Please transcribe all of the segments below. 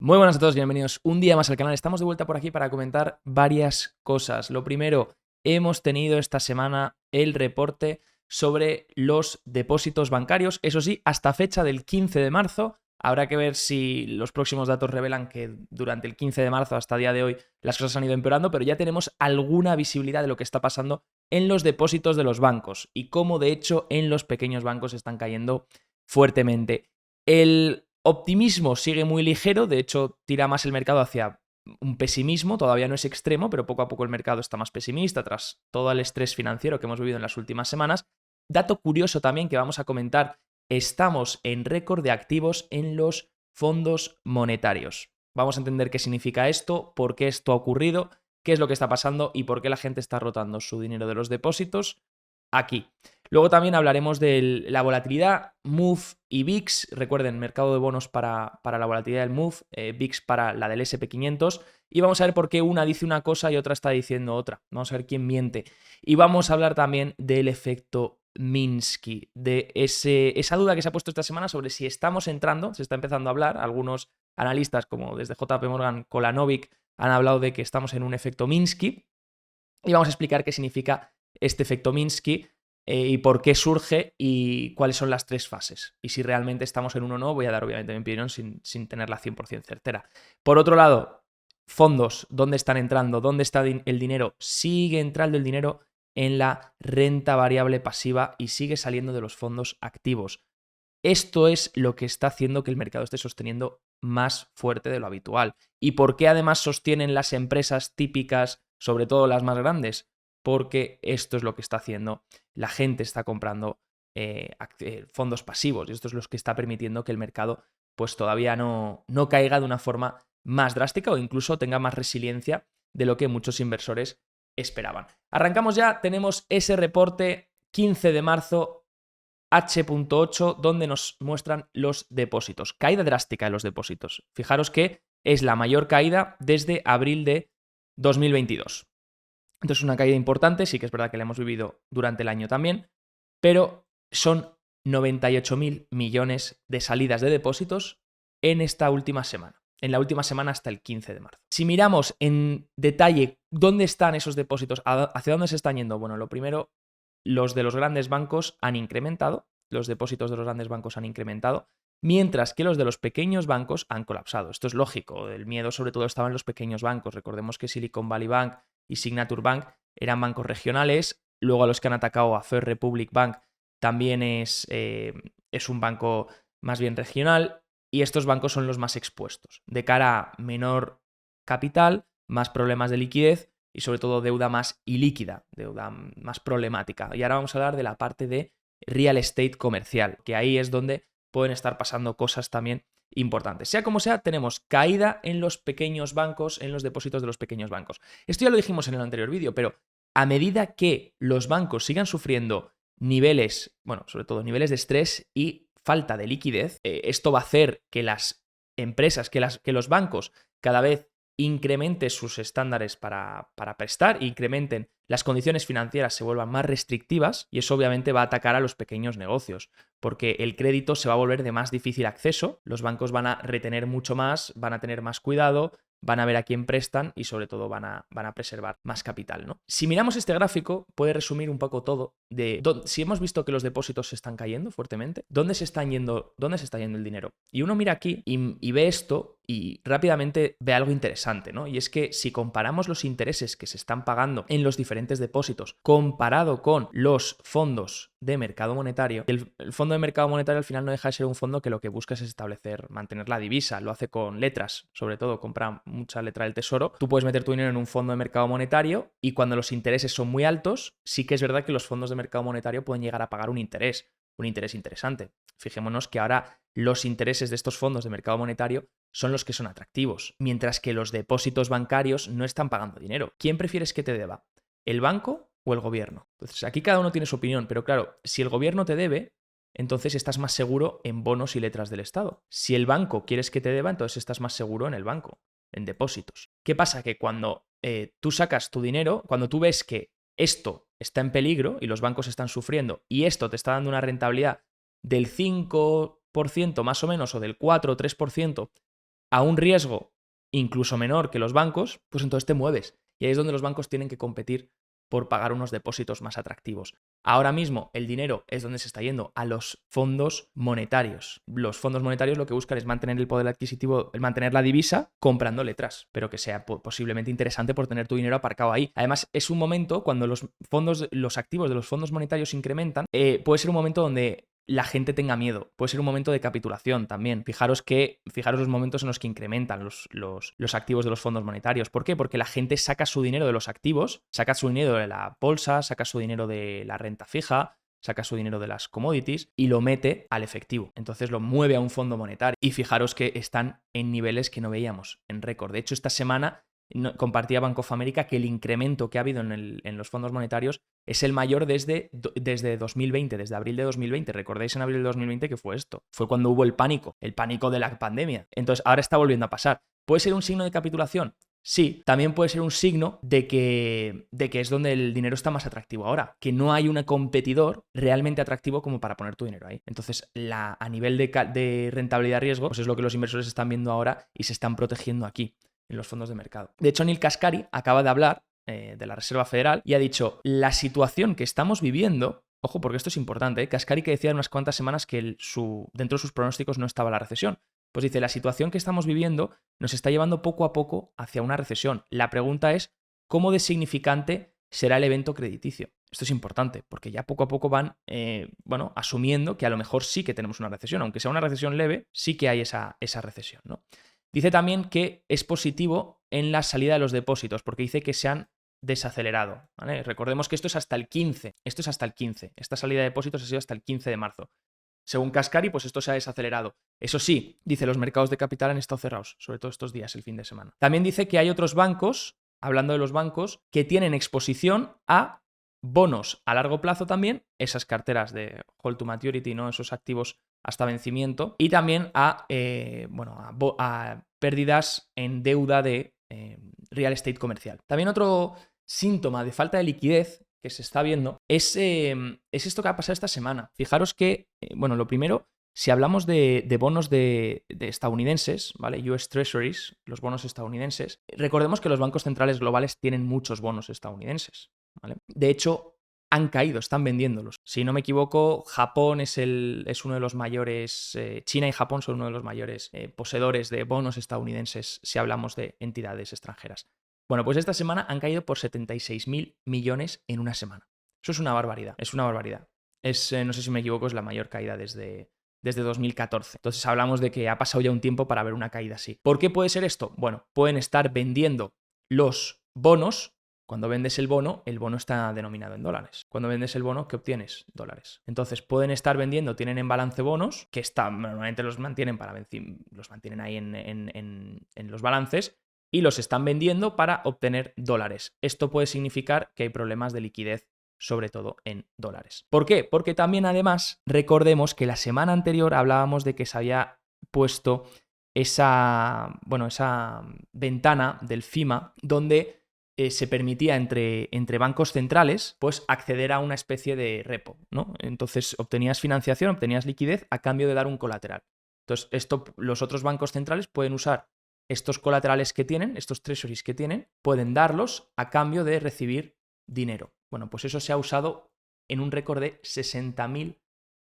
Muy buenas a todos, bienvenidos un día más al canal. Estamos de vuelta por aquí para comentar varias cosas. Lo primero, hemos tenido esta semana el reporte sobre los depósitos bancarios. Eso sí, hasta fecha del 15 de marzo. Habrá que ver si los próximos datos revelan que durante el 15 de marzo hasta el día de hoy las cosas han ido empeorando, pero ya tenemos alguna visibilidad de lo que está pasando en los depósitos de los bancos y cómo de hecho en los pequeños bancos están cayendo fuertemente. El optimismo sigue muy ligero, de hecho tira más el mercado hacia un pesimismo, todavía no es extremo, pero poco a poco el mercado está más pesimista tras todo el estrés financiero que hemos vivido en las últimas semanas. Dato curioso también que vamos a comentar, estamos en récord de activos en los fondos monetarios. Vamos a entender qué significa esto, por qué esto ha ocurrido, qué es lo que está pasando y por qué la gente está rotando su dinero de los depósitos aquí. Luego también hablaremos de la volatilidad, MOVE y VIX. Recuerden, mercado de bonos para la volatilidad del MOVE, VIX para la del SP500. Y vamos a ver por qué una dice una cosa y otra está diciendo otra. Vamos a ver quién miente. Y vamos a hablar también del efecto Minsky, de esa duda que se ha puesto esta semana sobre si estamos entrando, se está empezando a hablar. Algunos analistas, como desde JP Morgan, Kolanovic, han hablado de que estamos en un efecto Minsky. Y vamos a explicar qué significa este efecto Minsky y por qué surge y cuáles son las tres fases. Y si realmente estamos en uno o no, voy a dar obviamente mi opinión sin tenerla 100% certera. Por otro lado, fondos, ¿dónde están entrando? ¿Dónde está el dinero? Sigue entrando el dinero en la renta variable pasiva y sigue saliendo de los fondos activos. Esto es lo que está haciendo que el mercado esté sosteniendo más fuerte de lo habitual. ¿Y por qué además sostienen las empresas típicas, sobre todo las más grandes? Porque esto es lo que está haciendo. La gente está comprando fondos pasivos y esto es lo que está permitiendo que el mercado pues todavía no caiga de una forma más drástica o incluso tenga más resiliencia de lo que muchos inversores esperaban. Arrancamos ya, tenemos ese reporte 15 de marzo H.8, donde nos muestran los depósitos. Caída drástica de los depósitos. Fijaros que es la mayor caída desde abril de 2022. Entonces, una caída importante, sí que es verdad que la hemos vivido durante el año también, pero son 98.000 millones de salidas de depósitos en esta última semana. En la última semana hasta el 15 de marzo. Si miramos en detalle dónde están esos depósitos, hacia dónde se están yendo, bueno, lo primero, los de los grandes bancos han incrementado, los depósitos de los grandes bancos han incrementado, mientras que los de los pequeños bancos han colapsado. Esto es lógico, el miedo sobre todo estaba en los pequeños bancos. Recordemos que Silicon Valley Bank y Signature Bank eran bancos regionales, luego a los que han atacado a First Republic Bank también es un banco más bien regional y estos bancos son los más expuestos. De cara a menor capital, más problemas de liquidez y sobre todo deuda más ilíquida, deuda más problemática. Y ahora vamos a hablar de la parte de real estate comercial, que ahí es donde pueden estar pasando cosas también importantes. Sea como sea, tenemos caída en los pequeños bancos, en los depósitos de los pequeños bancos. Esto ya lo dijimos en el anterior vídeo, pero a medida que los bancos sigan sufriendo niveles, bueno, sobre todo niveles de estrés y falta de liquidez, esto va a hacer que las empresas, que los bancos cada vez incrementen sus estándares para prestar, incrementen las condiciones financieras, se vuelvan más restrictivas y eso obviamente va a atacar a los pequeños negocios, porque el crédito se va a volver de más difícil acceso, los bancos van a retener mucho más, van a tener más cuidado, van a ver a quién prestan y sobre todo van a preservar más capital, ¿no? Si miramos este gráfico, puede resumir un poco todo de si hemos visto que los depósitos se están cayendo fuertemente, ¿dónde se está yendo el dinero? Y uno mira aquí y ve esto y rápidamente ve algo interesante, ¿no? Y es que si comparamos los intereses que se están pagando en los diferentes depósitos comparado con los fondos de mercado monetario, el fondo de mercado monetario al final no deja de ser un fondo que lo que busca es establecer, mantener la divisa, lo hace con letras, sobre todo compra mucha letra del tesoro. Tú puedes meter tu dinero en un fondo de mercado monetario y cuando los intereses son muy altos, sí que es verdad que los fondos de mercado monetario pueden llegar a pagar un interés interesante. Fijémonos que ahora los intereses de estos fondos de mercado monetario son los que son atractivos, mientras que los depósitos bancarios no están pagando dinero. ¿Quién prefieres que te deba? ¿El banco o el gobierno? Entonces, aquí cada uno tiene su opinión, pero claro, si el gobierno te debe, entonces estás más seguro en bonos y letras del Estado. Si el banco quieres que te deba, entonces estás más seguro en el banco, en depósitos. ¿Qué pasa? Que cuando tú sacas tu dinero, cuando tú ves que esto está en peligro y los bancos están sufriendo y esto te está dando una rentabilidad del 5% más o menos o del 4 o 3% a un riesgo incluso menor que los bancos, pues entonces te mueves. Y ahí es donde los bancos tienen que competir por pagar unos depósitos más atractivos. Ahora mismo el dinero es donde se está yendo a los fondos monetarios. Los fondos monetarios lo que buscan es mantener el poder adquisitivo, mantener la divisa comprando letras, pero que sea posiblemente interesante por tener tu dinero aparcado ahí. Además, es un momento cuando los activos de los fondos monetarios incrementan, puede ser un momento donde la gente tenga miedo. Puede ser un momento de capitulación también. Fijaros los momentos en los que incrementan los activos de los fondos monetarios. ¿Por qué? Porque la gente saca su dinero de los activos, saca su dinero de la bolsa, saca su dinero de la renta fija, saca su dinero de las commodities y lo mete al efectivo. Entonces lo mueve a un fondo monetario. Y fijaros que están en niveles que no veíamos en récord. De hecho, esta semana compartía Bank of America que el incremento que ha habido en los fondos monetarios es el mayor desde 2020, desde abril de 2020. ¿Recordáis en abril de 2020 que fue esto? Fue cuando hubo el pánico de la pandemia. Entonces, ahora está volviendo a pasar. ¿Puede ser un signo de capitulación? Sí, también puede ser un signo de que es donde el dinero está más atractivo ahora, que no hay un competidor realmente atractivo como para poner tu dinero ahí. Entonces, a nivel de rentabilidad-riesgo, pues es lo que los inversores están viendo ahora y se están protegiendo aquí en los fondos de mercado. De hecho, Neil Kashkari acaba de hablar de la Reserva Federal y ha dicho, la situación que estamos viviendo, ojo porque esto es importante, Kashkari que decía en unas cuantas semanas que dentro de sus pronósticos no estaba la recesión. Pues dice, la situación que estamos viviendo nos está llevando poco a poco hacia una recesión. La pregunta es, ¿cómo de significante será el evento crediticio? Esto es importante, porque ya poco a poco van asumiendo que a lo mejor sí que tenemos una recesión. Aunque sea una recesión leve, sí que hay esa recesión, ¿no? Dice también que es positivo en la salida de los depósitos, porque dice que se han desacelerado, ¿vale? Recordemos que esto es hasta el 15. Esto es hasta el 15. Esta salida de depósitos ha sido hasta el 15 de marzo. Según Kashkari, pues esto se ha desacelerado. Eso sí, dice, los mercados de capital han estado cerrados, sobre todo estos días, el fin de semana. También dice que hay otros bancos, hablando de los bancos, que tienen exposición a bonos a largo plazo también, esas carteras de hold to maturity, ¿no? Esos activos hasta vencimiento, y también a pérdidas en deuda de real estate comercial. También otro síntoma de falta de liquidez que se está viendo es esto que ha pasado esta semana. Fijaros que, lo primero, si hablamos de bonos de estadounidenses, ¿vale? US Treasuries, los bonos estadounidenses, recordemos que los bancos centrales globales tienen muchos bonos estadounidenses, ¿vale? De hecho, han caído, están vendiéndolos. Si no me equivoco, Japón es uno de los mayores, China y Japón son uno de los mayores poseedores de bonos estadounidenses si hablamos de entidades extranjeras. Bueno, pues esta semana han caído por 76.000 millones en una semana. Eso es una barbaridad, es una barbaridad. No sé si me equivoco, es la mayor caída desde 2014. Entonces hablamos de que ha pasado ya un tiempo para ver una caída así. ¿Por qué puede ser esto? Bueno, pueden estar vendiendo los bonos. Cuando vendes el bono está denominado en dólares. Cuando vendes el bono, ¿qué obtienes? Dólares. Entonces pueden estar vendiendo, tienen en balance bonos, que normalmente los mantienen ahí en los balances, y los están vendiendo para obtener dólares. Esto puede significar que hay problemas de liquidez, sobre todo en dólares. ¿Por qué? Porque también, además, recordemos que la semana anterior hablábamos de que se había puesto esa ventana del FIMA donde se permitía entre bancos centrales pues acceder a una especie de repo, ¿no? Entonces obtenías financiación, obtenías liquidez a cambio de dar un colateral. Entonces los otros bancos centrales pueden usar estos colaterales que tienen, estos treasuries que tienen, pueden darlos a cambio de recibir dinero. Bueno, pues eso se ha usado en un récord de 60.000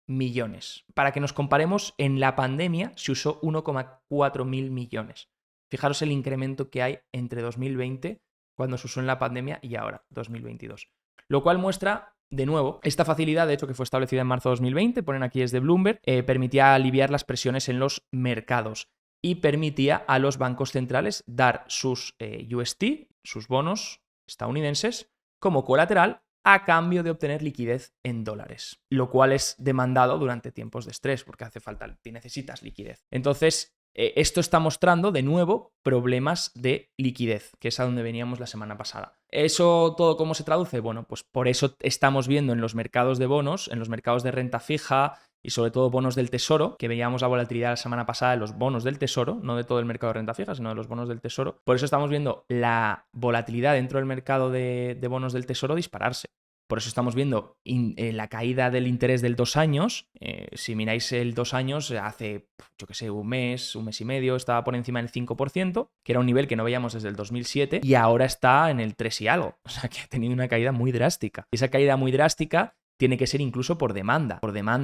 millones. Para que nos comparemos, en la pandemia se usó 1,4 mil millones. Fijaros el incremento que hay entre 2020, cuando se usó en la pandemia, y ahora, 2022. Lo cual muestra, de nuevo, esta facilidad, de hecho, que fue establecida en marzo de 2020, ponen aquí es de Bloomberg, permitía aliviar las presiones en los mercados y permitía a los bancos centrales dar sus UST, sus bonos estadounidenses, como colateral a cambio de obtener liquidez en dólares, lo cual es demandado durante tiempos de estrés, porque hace falta, necesitas liquidez. Entonces, esto está mostrando, de nuevo, problemas de liquidez, que es a donde veníamos la semana pasada. ¿Eso todo cómo se traduce? Bueno, pues por eso estamos viendo en los mercados de bonos, en los mercados de renta fija y sobre todo bonos del tesoro, que veíamos la volatilidad la semana pasada de los bonos del tesoro, no de todo el mercado de renta fija, sino de los bonos del tesoro. Por eso estamos viendo la volatilidad dentro del mercado de bonos del tesoro dispararse. Por eso estamos viendo la caída del interés del 2 años. Si miráis el 2 años, hace, yo qué sé, un mes y medio, estaba por encima del 5%, que era un nivel que no veíamos desde el 2007, y ahora está en el 3 y algo. O sea, que ha tenido una caída muy drástica. Y esa caída muy drástica tiene que ser incluso por demanda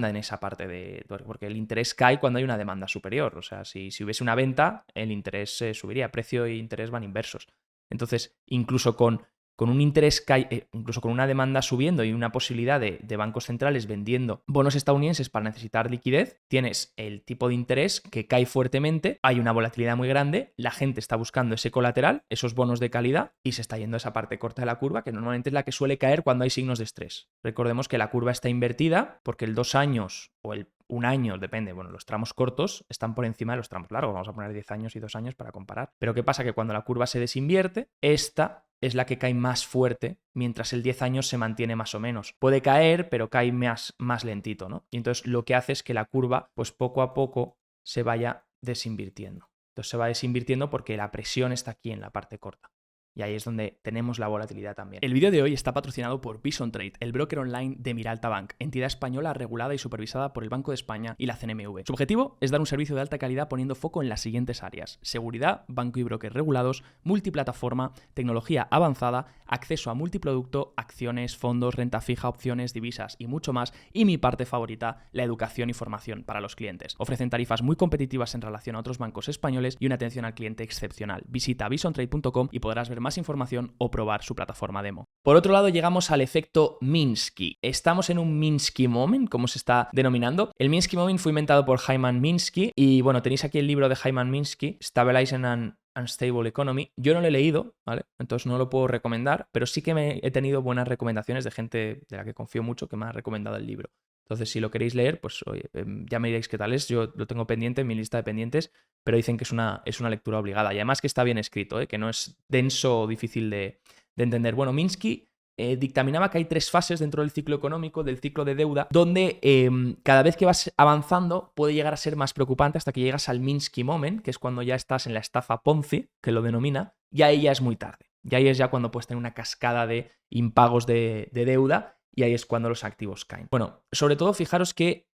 en esa parte porque el interés cae cuando hay una demanda superior. O sea, si hubiese una venta, el interés subiría, precio e interés van inversos. Entonces, incluso con un interés, incluso con una demanda subiendo y una posibilidad de bancos centrales vendiendo bonos estadounidenses para necesitar liquidez, tienes el tipo de interés que cae fuertemente, hay una volatilidad muy grande, la gente está buscando ese colateral, esos bonos de calidad, y se está yendo a esa parte corta de la curva, que normalmente es la que suele caer cuando hay signos de estrés. Recordemos que la curva está invertida porque el 2 años o el 1 año, depende, bueno, los tramos cortos están por encima de los tramos largos, vamos a poner 10 años y 2 años para comparar. Pero ¿qué pasa? Que cuando la curva se desinvierte, esta es la que cae más fuerte, mientras el 10 años se mantiene más o menos. Puede caer, pero cae más lentito, ¿no? Y entonces lo que hace es que la curva, pues poco a poco, se vaya desinvirtiendo. Entonces se va desinvirtiendo porque la presión está aquí en la parte corta. Y ahí es donde tenemos la volatilidad también. El vídeo de hoy está patrocinado por Bison Trade, el broker online de Miralta Bank, entidad española regulada y supervisada por el Banco de España y la CNMV. Su objetivo es dar un servicio de alta calidad poniendo foco en las siguientes áreas: seguridad, banco y broker regulados, multiplataforma, tecnología avanzada, acceso a multiproducto, acciones, fondos, renta fija, opciones, divisas y mucho más. Y mi parte favorita, la educación y formación para los clientes. Ofrecen tarifas muy competitivas en relación a otros bancos españoles y una atención al cliente excepcional. Visita bisontrade.com y podrás ver más información o probar su plataforma demo. Por otro lado, llegamos al efecto Minsky. Estamos en un Minsky Moment, como se está denominando. El Minsky Moment fue inventado por Hyman Minsky y bueno, tenéis aquí el libro de Hyman Minsky, Stabilizing an Unstable Economy. Yo no lo he leído, ¿vale? Entonces no lo puedo recomendar, pero sí que he tenido buenas recomendaciones de gente de la que confío mucho que me ha recomendado el libro. Entonces, si lo queréis leer, pues oye, ya me diréis qué tal es. Yo lo tengo pendiente en mi lista de pendientes, pero dicen que es una lectura obligada. Y además que está bien escrito, que no es denso o difícil de entender. Bueno, Minsky dictaminaba que hay 3 fases dentro del ciclo económico, del ciclo de deuda, donde cada vez que vas avanzando puede llegar a ser más preocupante hasta que llegas al Minsky Moment, que es cuando ya estás en la estafa Ponzi, que lo denomina, y ahí ya es muy tarde. Y ahí es ya cuando puedes tener una cascada de impagos de deuda, y ahí es cuando los activos caen. Bueno, sobre todo fijaros que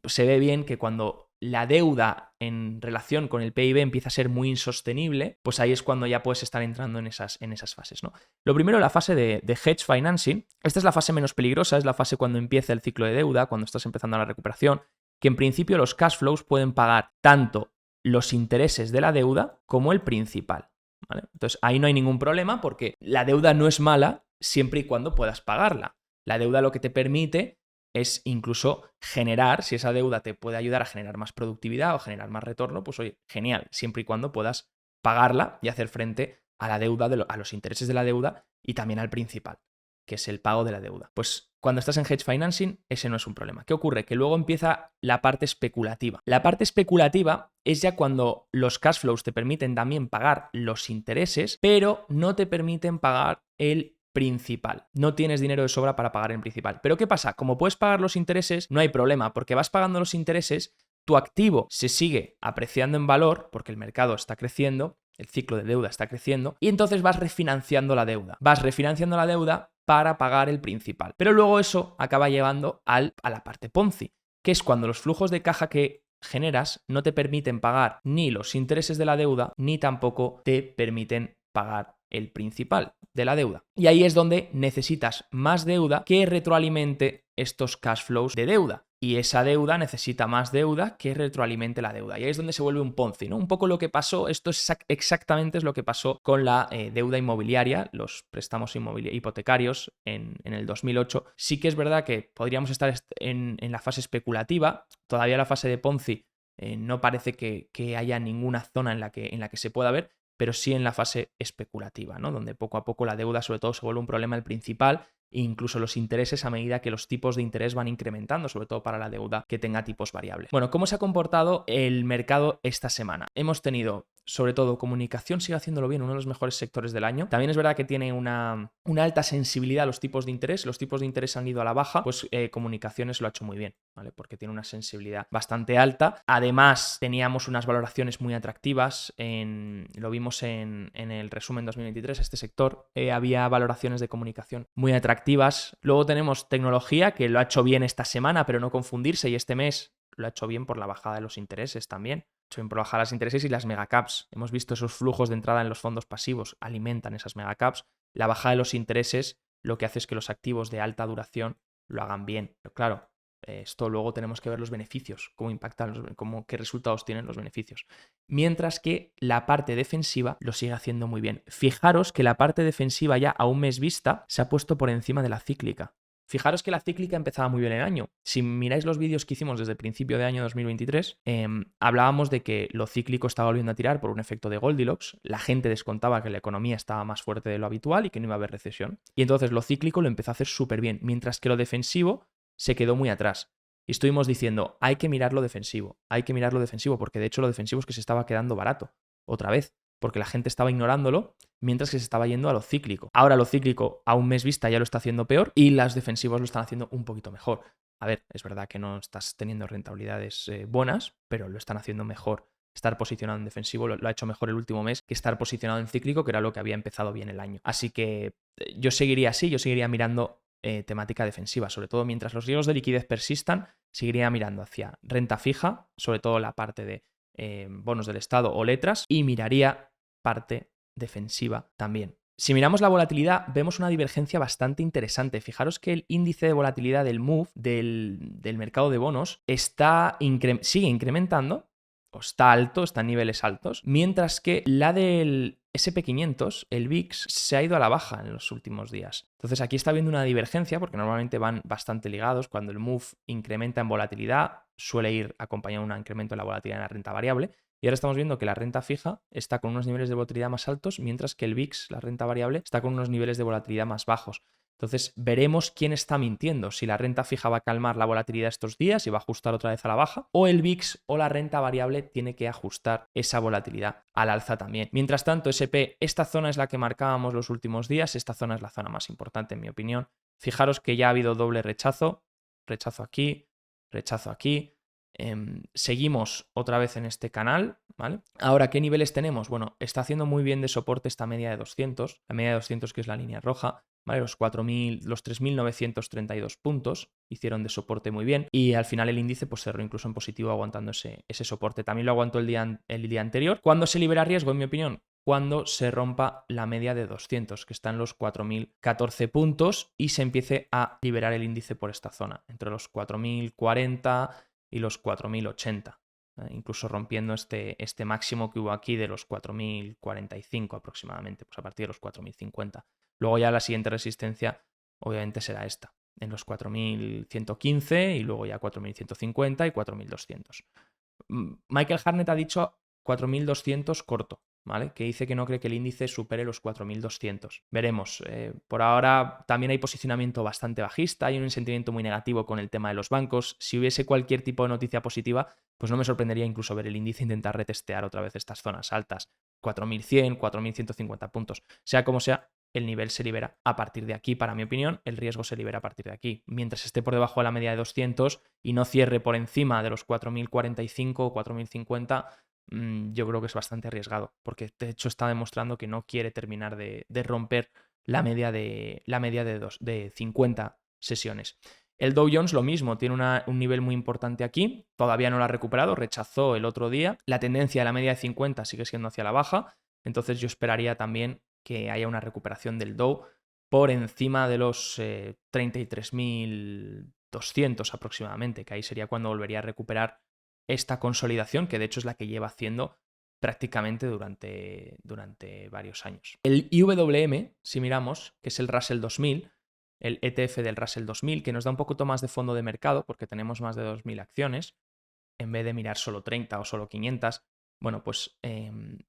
se ve bien que cuando la deuda en relación con el PIB empieza a ser muy insostenible, pues ahí es cuando ya puedes estar entrando en esas fases, ¿no? Lo primero, la fase de hedge financing. Esta es la fase menos peligrosa, es la fase cuando empieza el ciclo de deuda, cuando estás empezando la recuperación, que en principio los cash flows pueden pagar tanto los intereses de la deuda como el principal, ¿vale? Entonces ahí no hay ningún problema porque la deuda no es mala siempre y cuando puedas pagarla. La deuda lo que te permite es incluso generar, si esa deuda te puede ayudar a generar más productividad o generar más retorno, pues oye, genial, siempre y cuando puedas pagarla y hacer frente a la deuda, a los intereses de la deuda y también al principal, que es el pago de la deuda. Pues cuando estás en hedge financing, ese no es un problema. ¿Qué ocurre? Que luego empieza la parte especulativa. La parte especulativa es ya cuando los cash flows te permiten también pagar los intereses, pero no te permiten pagar el principal. No tienes dinero de sobra para pagar el principal. Pero ¿qué pasa? Como puedes pagar los intereses, no hay problema, porque vas pagando los intereses, tu activo se sigue apreciando en valor, porque el mercado está creciendo, el ciclo de deuda está creciendo, y entonces vas refinanciando la deuda. Vas refinanciando la deuda para pagar el principal. Pero luego eso acaba llevando a la parte Ponzi, que es cuando los flujos de caja que generas no te permiten pagar ni los intereses de la deuda, ni tampoco te permiten pagar el principal de la deuda. Y ahí es donde necesitas más deuda que retroalimente estos cash flows de deuda. Y esa deuda necesita más deuda que retroalimente la deuda. Y ahí es donde se vuelve un Ponzi, ¿no? Un poco lo que pasó, esto es exactamente es lo que pasó con la deuda inmobiliaria, los préstamos hipotecarios en el 2008. Sí que es verdad que podríamos estar en la fase especulativa, todavía la fase de Ponzi no parece que haya ninguna zona en la que se pueda ver, pero sí en la fase especulativa, ¿no? Donde poco a poco la deuda sobre todo se vuelve un problema el principal e incluso los intereses a medida que los tipos de interés van incrementando, sobre todo para la deuda que tenga tipos variables. Bueno, ¿cómo se ha comportado el mercado esta semana? Hemos tenido sobre todo comunicación sigue haciéndolo bien, uno de los mejores sectores del año. También es verdad que tiene una alta sensibilidad a los tipos de interés. Los tipos de interés han ido a la baja, pues comunicaciones lo ha hecho muy bien, ¿vale? Porque tiene una sensibilidad bastante alta. Además, teníamos unas valoraciones muy atractivas. Lo vimos en el resumen 2023, este sector. Había valoraciones de comunicación muy atractivas. Luego tenemos tecnología, que lo ha hecho bien esta semana, pero no confundirse, y este mes lo ha hecho bien por la bajada de los intereses también. Bien por bajar los intereses y las megacaps. Hemos visto esos flujos de entrada en los fondos pasivos, alimentan esas megacaps. La bajada de los intereses lo que hace es que los activos de alta duración lo hagan bien. Pero claro, esto luego tenemos que ver los beneficios, cómo impactan, qué resultados tienen los beneficios. Mientras que la parte defensiva lo sigue haciendo muy bien. Fijaros que la parte defensiva ya a un mes vista se ha puesto por encima de la cíclica. Fijaros que la cíclica empezaba muy bien el año. Si miráis los vídeos que hicimos desde el principio de año 2023, hablábamos de que lo cíclico estaba volviendo a tirar por un efecto de Goldilocks. La gente descontaba que la economía estaba más fuerte de lo habitual y que no iba a haber recesión. Y entonces lo cíclico lo empezó a hacer súper bien, mientras que lo defensivo se quedó muy atrás. Y estuvimos diciendo, hay que mirar lo defensivo, porque de hecho lo defensivo es que se estaba quedando barato, otra vez, porque la gente estaba ignorándolo mientras que se estaba yendo a lo cíclico. Ahora lo cíclico a un mes vista ya lo está haciendo peor y los defensivos lo están haciendo un poquito mejor. A ver, es verdad que no estás teniendo rentabilidades buenas, pero lo están haciendo mejor. Estar posicionado en defensivo lo ha hecho mejor el último mes que estar posicionado en cíclico, que era lo que había empezado bien el año. Así que yo seguiría así, yo seguiría mirando temática defensiva, sobre todo mientras los riesgos de liquidez persistan, seguiría mirando hacia renta fija, sobre todo la parte de bonos del Estado o letras, y miraría parte defensiva también. Si miramos la volatilidad, vemos una divergencia bastante interesante. Fijaros que el índice de volatilidad del MOVE, del mercado de bonos, sigue incrementando, o está alto, está en niveles altos, mientras que la del SP500, el VIX, se ha ido a la baja en los últimos días. Entonces aquí está habiendo una divergencia, porque normalmente van bastante ligados. Cuando el MOVE incrementa en volatilidad, suele ir acompañado de un incremento en la volatilidad en la renta variable. Y ahora estamos viendo que la renta fija está con unos niveles de volatilidad más altos, mientras que el VIX, la renta variable, está con unos niveles de volatilidad más bajos. Entonces veremos quién está mintiendo, si la renta fija va a calmar la volatilidad estos días y va a ajustar otra vez a la baja, o el VIX o la renta variable tiene que ajustar esa volatilidad al alza también. Mientras tanto, SP, esta zona es la que marcábamos los últimos días, esta zona es la zona más importante en mi opinión. Fijaros que ya ha habido doble rechazo, rechazo aquí, rechazo aquí. Seguimos otra vez en este canal, ¿vale? Ahora, ¿qué niveles tenemos? Bueno, está haciendo muy bien de soporte esta media de 200, la media de 200 que es la línea roja, ¿vale? Los 3.932 puntos hicieron de soporte muy bien y al final el índice pues cerró incluso en positivo aguantando ese soporte. También lo aguantó el día anterior. ¿Cuándo se libera riesgo? En mi opinión, cuando se rompa la media de 200, que está en los 4.014 puntos y se empiece a liberar el índice por esta zona, entre los 4.040 y los 4.080, incluso rompiendo este máximo que hubo aquí de los 4.045 aproximadamente, pues a partir de los 4.050. Luego ya la siguiente resistencia obviamente será esta, en los 4.115 y luego ya 4.150 y 4.200. Michael Hartnett ha dicho 4.200 corto, ¿vale? Que dice que no cree que el índice supere los 4.200. Veremos. Por ahora también hay posicionamiento bastante bajista, hay un sentimiento muy negativo con el tema de los bancos. Si hubiese cualquier tipo de noticia positiva, pues no me sorprendería incluso ver el índice intentar retestear otra vez estas zonas altas. 4.100, 4.150 puntos. Sea como sea, el nivel se libera a partir de aquí. Para mi opinión, el riesgo se libera a partir de aquí. Mientras esté por debajo de la media de 200 y no cierre por encima de los 4.045 o 4.050, yo creo que es bastante arriesgado, porque de hecho está demostrando que no quiere terminar de romper la media de 50 sesiones. El Dow Jones lo mismo, tiene un nivel muy importante aquí, todavía no lo ha recuperado, rechazó el otro día. La tendencia de la media de 50 sigue siendo hacia la baja, entonces yo esperaría también que haya una recuperación del Dow por encima de los 33.200 aproximadamente, que ahí sería cuando volvería a recuperar esta consolidación, que de hecho es la que lleva haciendo prácticamente durante varios años. El IWM, si miramos, que es el Russell 2000, el ETF del Russell 2000, que nos da un poquito más de fondo de mercado porque tenemos más de 2.000 acciones, en vez de mirar solo 30 o solo 500, bueno, pues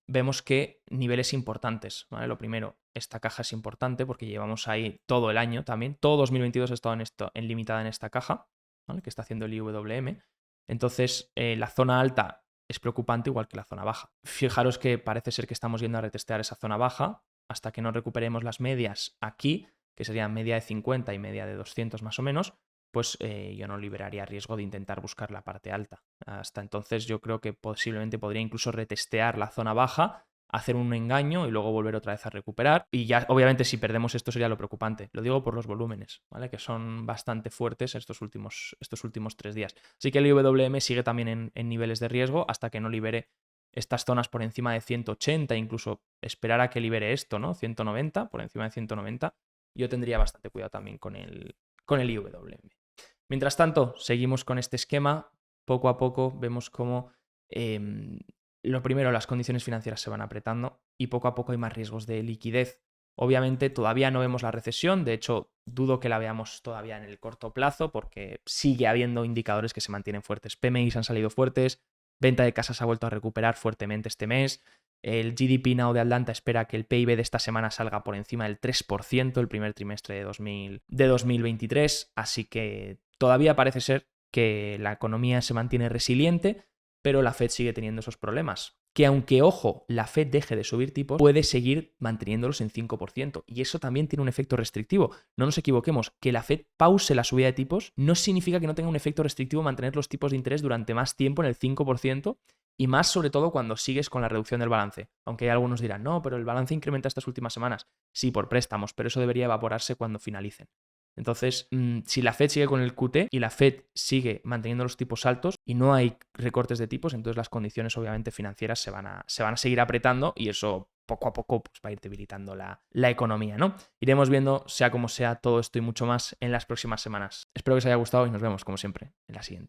vemos que niveles importantes, ¿vale? Lo primero, esta caja es importante porque llevamos ahí todo el año también, todo 2022 ha estado limitada en esta caja, ¿vale? Que está haciendo el IWM. Entonces, la zona alta es preocupante igual que la zona baja. Fijaros que parece ser que estamos yendo a retestear esa zona baja hasta que no recuperemos las medias aquí, que serían media de 50 y media de 200 más o menos, pues yo no liberaría riesgo de intentar buscar la parte alta. Hasta entonces yo creo que posiblemente podría incluso retestear la zona baja, hacer un engaño y luego volver otra vez a recuperar. Y ya, obviamente, si perdemos esto sería lo preocupante. Lo digo por los volúmenes, ¿vale? Que son bastante fuertes estos últimos 3 días. Así que el IWM sigue también en niveles de riesgo hasta que no libere estas zonas por encima de 180, incluso esperar a que libere esto, ¿no? 190, por encima de 190. Yo tendría bastante cuidado también con el IWM. Mientras tanto, seguimos con este esquema. Poco a poco vemos cómo lo primero, las condiciones financieras se van apretando y poco a poco hay más riesgos de liquidez. Obviamente todavía no vemos la recesión, de hecho dudo que la veamos todavía en el corto plazo porque sigue habiendo indicadores que se mantienen fuertes. PMIs han salido fuertes, venta de casas ha vuelto a recuperar fuertemente este mes, el GDP Now de Atlanta espera que el PIB de esta semana salga por encima del 3% el primer trimestre de 2023, así que todavía parece ser que la economía se mantiene resiliente, pero la Fed sigue teniendo esos problemas. Que aunque, ojo, la Fed deje de subir tipos, puede seguir manteniéndolos en 5%. Y eso también tiene un efecto restrictivo. No nos equivoquemos, que la Fed pause la subida de tipos no significa que no tenga un efecto restrictivo mantener los tipos de interés durante más tiempo en el 5%, y más sobre todo cuando sigues con la reducción del balance. Aunque algunos dirán, no, pero el balance incrementa estas últimas semanas. Sí, por préstamos, pero eso debería evaporarse cuando finalicen. Entonces, si la Fed sigue con el QT y la Fed sigue manteniendo los tipos altos y no hay recortes de tipos, entonces las condiciones obviamente financieras se van a seguir apretando y eso poco a poco pues, va a ir debilitando la economía, ¿no? Iremos viendo, sea como sea, todo esto y mucho más en las próximas semanas. Espero que os haya gustado y nos vemos, como siempre, en la siguiente.